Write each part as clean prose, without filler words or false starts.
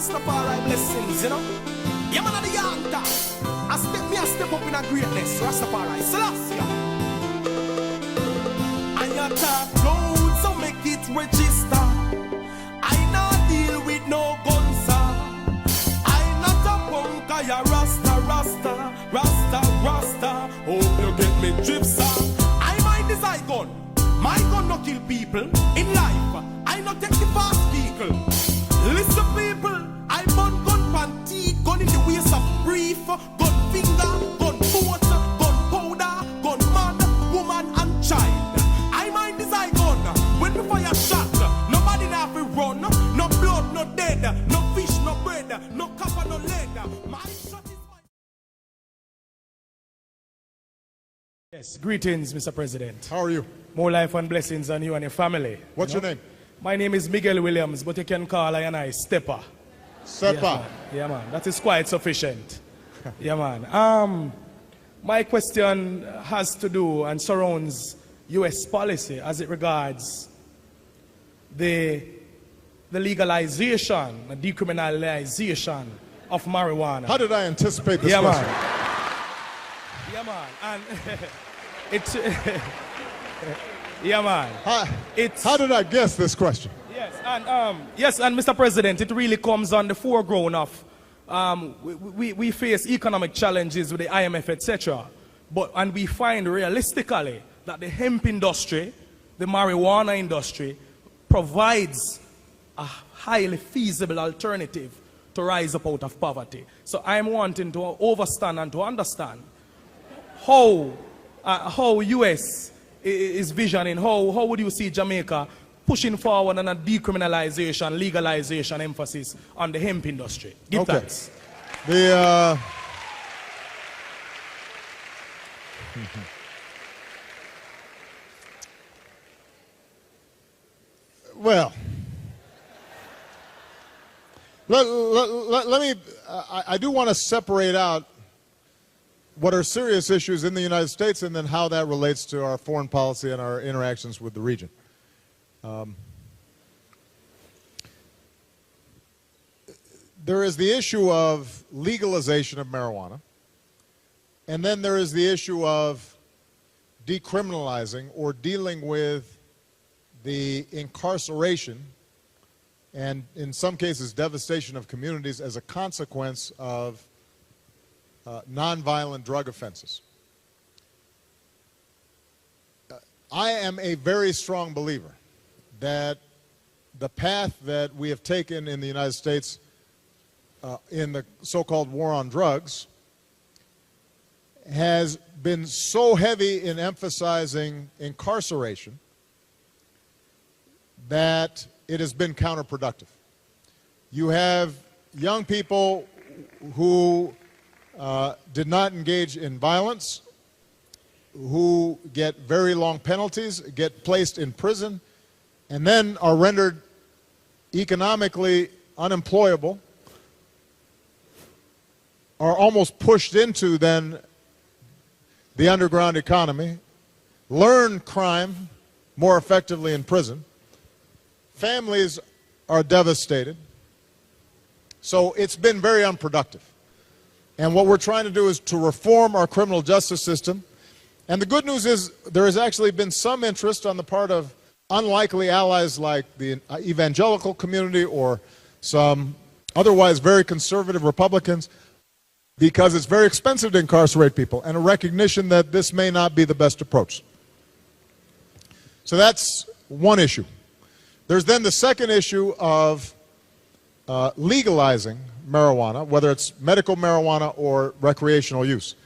Rastafari blessings, you know. Yeah, man, of the young town. I step up in a greatness. Rastafari, Selassie. And your talk loud, so make it register. I not deal with no gun, sir. I not a punk, I a Rasta, Rasta, Rasta, Rasta. Hope you get me drip, sir. I mind this I gun. My gun no kill people in life. I not take the fast vehicle. Listen, people, I burn gun panty, gun in the waist of brief, gun finger, gun boat, gun powder, gun man, woman, and child. I mind this I gun. When we fire shot, nobody have to run. No blood, no dead, no fish, no bread, no copper, no lead. My shot is my. Yes, greetings, Mr. President. How are you? More life and blessings on you and your family. What's your name? My name is Miguel Williams, but you can call I and I Steppa. Steppa. Yeah, man. That is quite sufficient. Yeah, man. My question has to do and surrounds U.S. policy as it regards the legalization, the decriminalization of marijuana. How did I anticipate this question? Man. Yeah, man. And it's... Yeah, man. How did I guess this question? Yes, and Mr. President, it really comes on the foreground of we face economic challenges with the IMF, etc. And we find realistically that the hemp industry, the marijuana industry, provides a highly feasible alternative to rise up out of poverty. So I'm wanting to understand and to understand how US is visioning, how would you see Jamaica pushing forward on a decriminalization, legalization emphasis on the hemp industry? Give thanks. Well, let me, I do want to separate out what are serious issues in the United States and then how that relates to our foreign policy and our interactions with the region. There is the issue of legalization of marijuana, and then there is the issue of decriminalizing or dealing with the incarceration and in some cases devastation of communities as a consequence of nonviolent drug offenses. I am a very strong believer that the path that we have taken in the United States in the so-called war on drugs has been so heavy in emphasizing incarceration that it has been counterproductive. You have young people who did not engage in violence, who get very long penalties, get placed in prison, and then are rendered economically unemployable, are almost pushed into then the underground economy, learn crime more effectively in prison. Families are devastated. So it's been very unproductive. And what we're trying to do is to reform our criminal justice system. And the good news is there has actually been some interest on the part of unlikely allies like the evangelical community or some otherwise very conservative Republicans, because it's very expensive to incarcerate people, and a recognition that this may not be the best approach. So that's one issue. There's then the second issue of legalizing marijuana, whether it's medical marijuana or recreational use.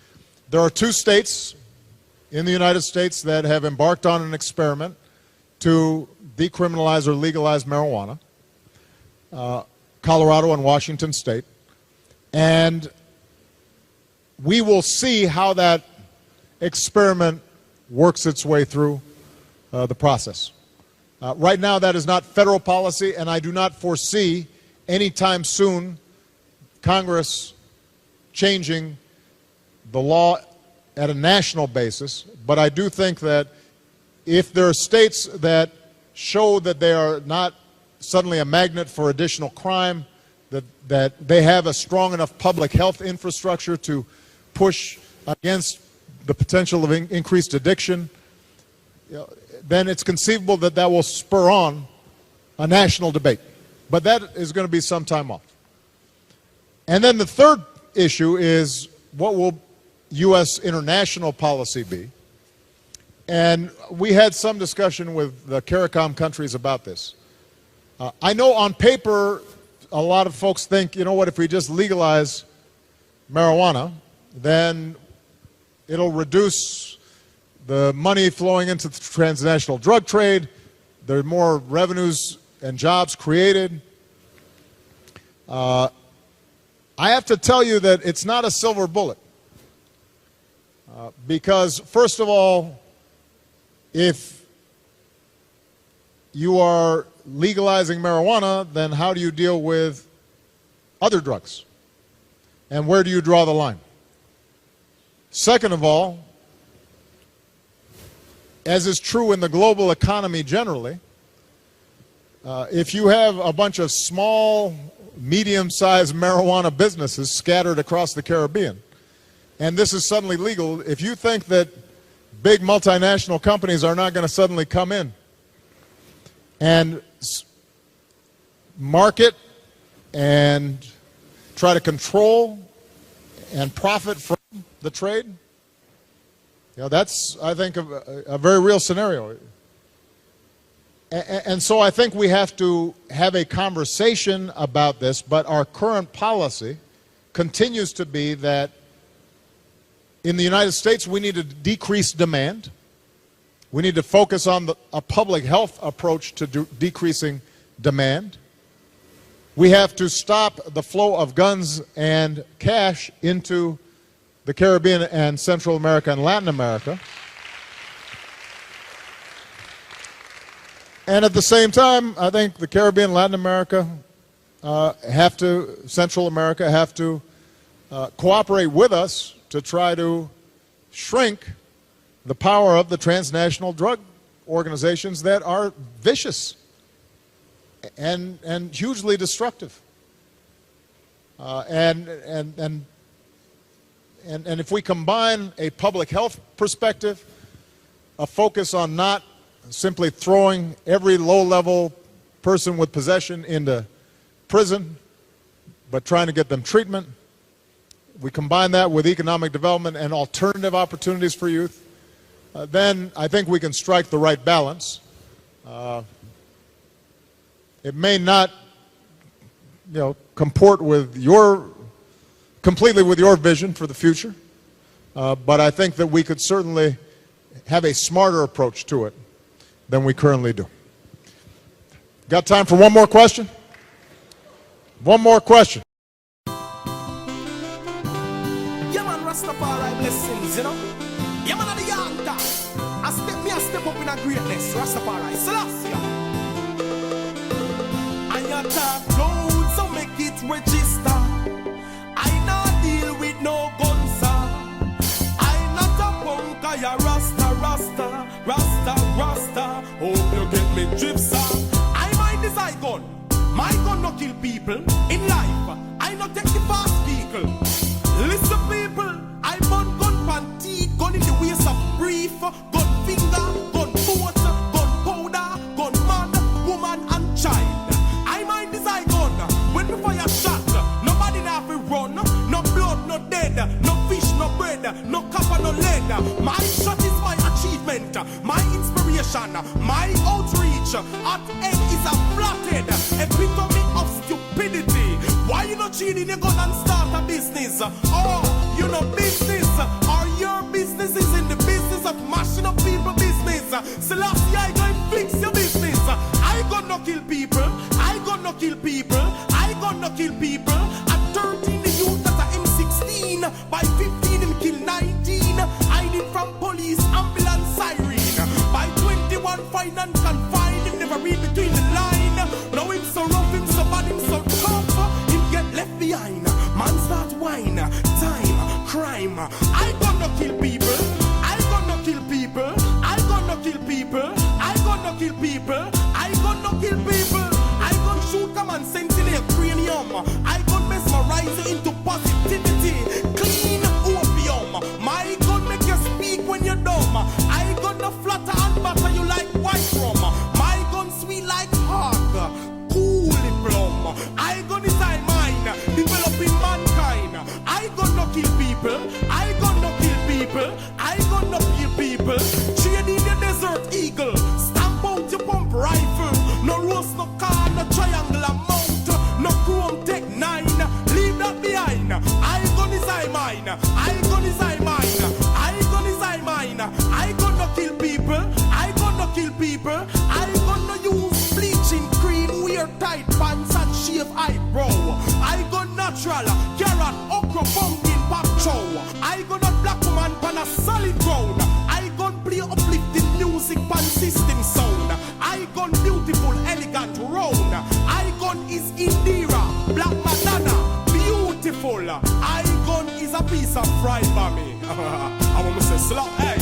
There are 2 states in the United States that have embarked on an experiment to decriminalize or legalize marijuana, Colorado and Washington State. And we will see how that experiment works its way through the process. Right now, that is not federal policy, and I do not foresee anytime soon Congress changing the law at a national basis. But I do think that if there are states that show that they are not suddenly a magnet for additional crime, that they have a strong enough public health infrastructure to push against the potential of increased addiction, then it's conceivable that that will spur on a national debate. But that is going to be some time off. And then the third issue is, what will U.S. international policy be? And we had some discussion with the CARICOM countries about this. I know on paper a lot of folks think, you know what, if we just legalize marijuana, then it'll reduce the money flowing into the transnational drug trade. There are more revenues and jobs created. I have to tell you that it's not a silver bullet. Because, first of all, if you are legalizing marijuana, then how do you deal with other drugs? And where do you draw the line? Second of all, as is true in the global economy generally, if you have a bunch of small, medium-sized marijuana businesses scattered across the Caribbean, and this is suddenly legal, if you think that big multinational companies are not going to suddenly come in and market and try to control and profit from the trade, that's, I think, a very real scenario. And so I think we have to have a conversation about this, but our current policy continues to be that in the United States we need to decrease demand. We need to focus on a public health approach to decreasing demand. We have to stop the flow of guns and cash into the Caribbean and Central America and Latin America. And at the same time, I think the Caribbean and Latin America Central America have to cooperate with us to try to shrink the power of the transnational drug organizations that are vicious and hugely destructive. And if we combine a public health perspective, a focus on not simply throwing every low-level person with possession into prison, but trying to get them treatment, we combine that with economic development and alternative opportunities for youth, then I think we can strike the right balance. It may not, comport with completely with your vision for the future, but I think that we could certainly have a smarter approach to it than we currently do. Got time for one more question? One more question. Yeah, man, Rastafari blessings, Yeah, man, the young time. I step up in a greatness, Rastafari. Selassie. And your talk loud, so make it register. I not deal with no guns, I not a punk, I a Rasta. Hope you get me drips, I mind this I gun. My gun no kill people in life. I not take the fast vehicle. Listen, people, I burn gun panty, gun in the waist of brief, gun finger, gun boat, gun powder, gun man, woman, and child. I mind this I gun. When we fire shot, nobody have to run. No blood, no dead, no fish, no bread, no copper, no lead. My shot is my achievement, my inspiration, my outreach. At end is a flatted epitome of stupidity. Why you not cheating your gun and start a business? Oh, you know business, or your business is in the business of mashing up people business. Selassie, I go and fix your business. I gonna kill people, I gonna kill people, I gonna kill people. At 13 the youth that are M16, by 15 him kill 19, hiding from police, ambulance, siren. By 21 fine and confined, him never read between the line. Now him so rough, him so bad, him so tough, him get left behind. Man start whine, time, crime. I gonna kill people, I gonna kill people, I gonna kill people, I gonna kill people, I gonna kill people. I gonna shoot a man sentinel I gun is I mine. Developing mankind. I gun no kill people. I gun no kill people. I gun no kill people. Trade in the desert eagle. Stamp out your pump rifle. No roast, no car, no triangular mount. No chrome tech 9. Leave that behind. I gun is I mine. I gun is I mine. I gun is I mine. I gun no kill people. I gun no kill people. I gun no use bleaching cream, wear tight pants and shave eyebrow. I gun natural, carrot, okra, pumpkin, pop chow. I gun a black woman pan a solid ground. I gun play uplifting music pan system sound. I gun beautiful, elegant, round. I gun is Indira, Black Madonna, beautiful. I gun is a piece of fried by me. I want to say slow, hey.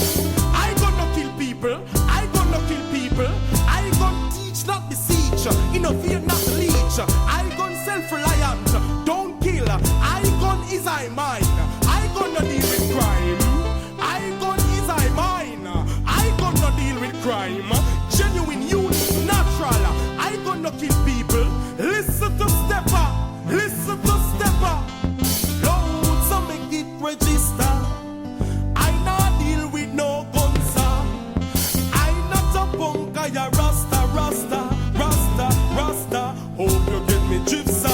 I gun no kill people. I gun no kill people. I gun teach, not beseech. Innovate, not leech. I gun self-reliant. Don't kill. I gun is I mine. I gun no deal with crime. I gun is I mine. I gun no deal with crime. Genuine youth, natural. I gun no kill people. Listen to Steppa. Listen to Steppa. Load, so make it register. I not deal with no guns. I not a punk, I a rasta, rasta, rasta, rasta. Hope you get me gypsy.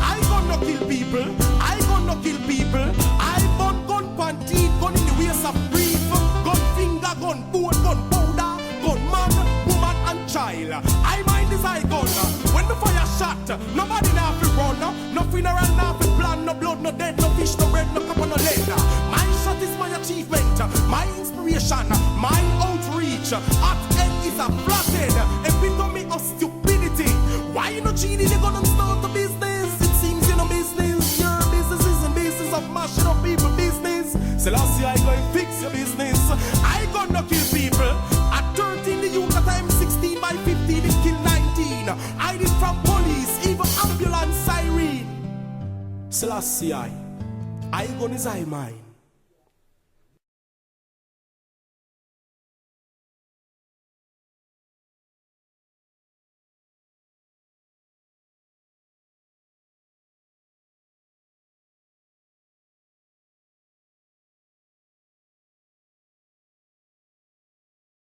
I gonna kill people. I gonna kill people. I gun pan teeth, gun in the waist of brief. Gun finger, gun boat, gun powder, gun man, woman and child. I mind is I gun. When the fire shot, nobody now fi run. No funeral now fi plan. No blood, no dead, no fish, no bread, no cup, no lead. My shot is my achievement, my inspiration, my outreach. At end is a flathead, epitome of stupidity. Why you not cheating? You gonna start the business? It seems you know business. Your business isn't business of mashing up people business. So last year I go and fix your business. I gonna kill people. At 13 the youth, at I'm 16 by 15 it kill 19. I did from police, even ambulance siren. So last year I gonna is I mine.